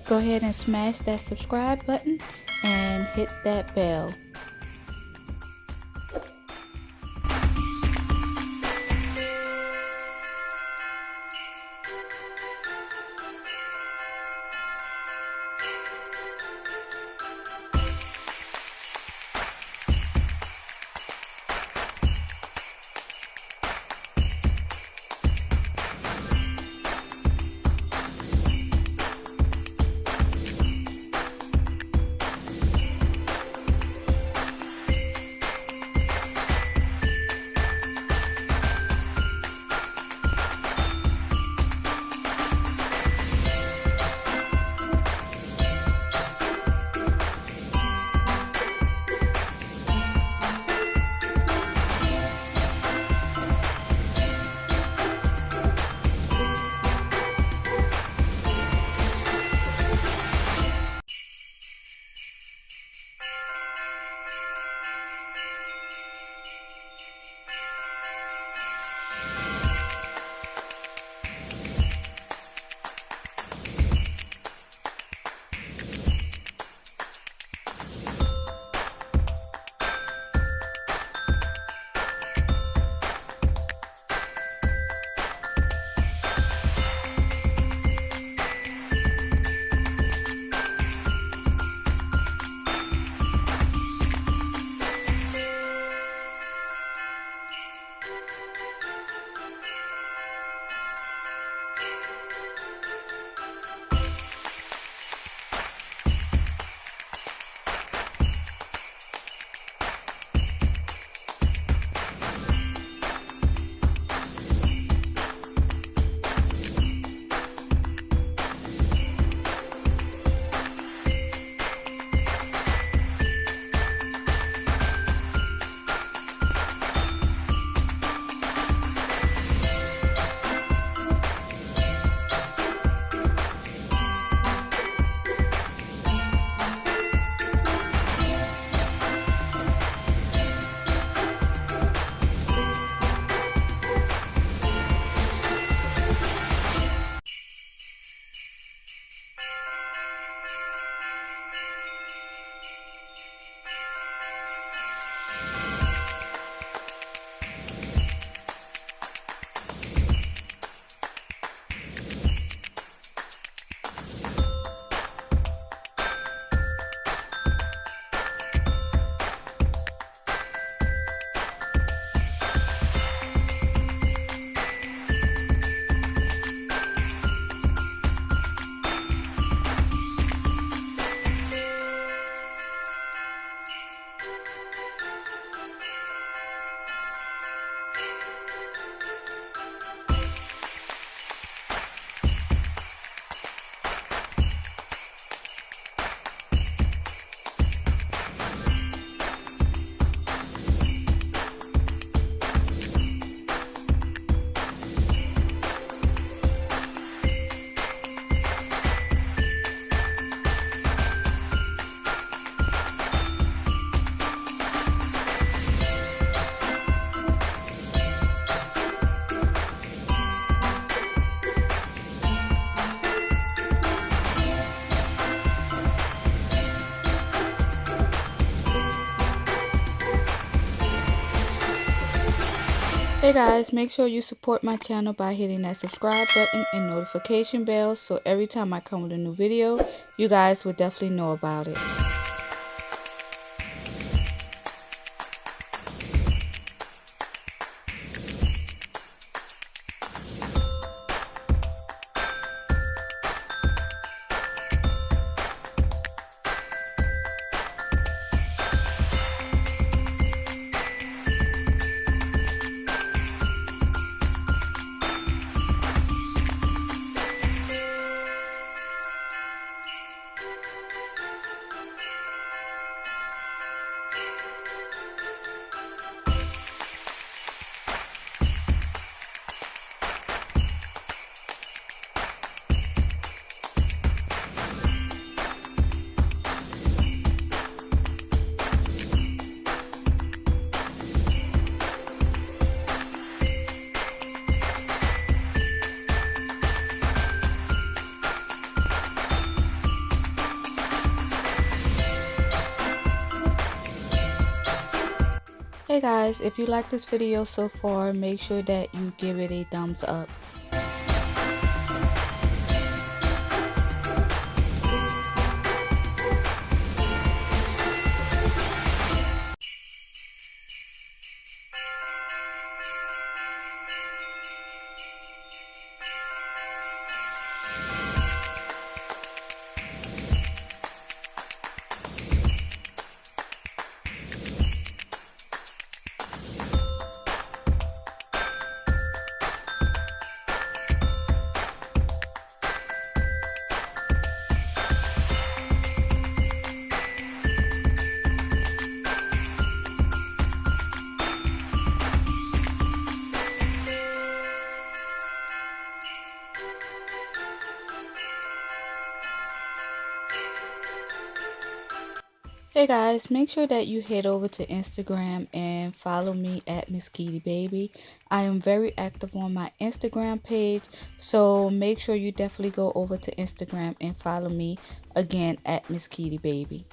go ahead and smash that subscribe button and hit that bell. Hey guys, make sure you support my channel by hitting that subscribe button and notification bell so every time I come with a new video, you guys will definitely know about it. Hey guys, if you like this video so far, make sure that you give it a thumbs up. Hey guys, make sure that you head over to Instagram and follow me at mskeedybaby. I am very active on my Instagram page, so make sure you definitely go over to Instagram and follow me again at mskeedybaby.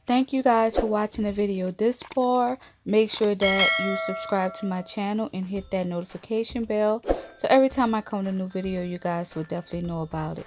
Thank you guys for watching the video this far. Make sure that you subscribe to my channel and hit that notification bell, so every time I come with a new video, you guys will definitely know about it.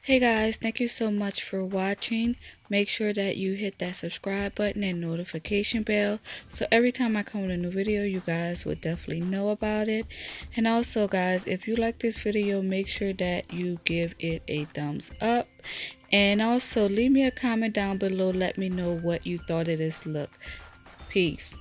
Hey guys, thank you so much for watching. Make sure that you hit that subscribe button and notification bell, so every time I come with a new video, you guys would definitely know about it. And also guys, if you like this video, make sure that you give it a thumbs up. And also leave me a comment down below. Let me know what you thought of this look. Peace.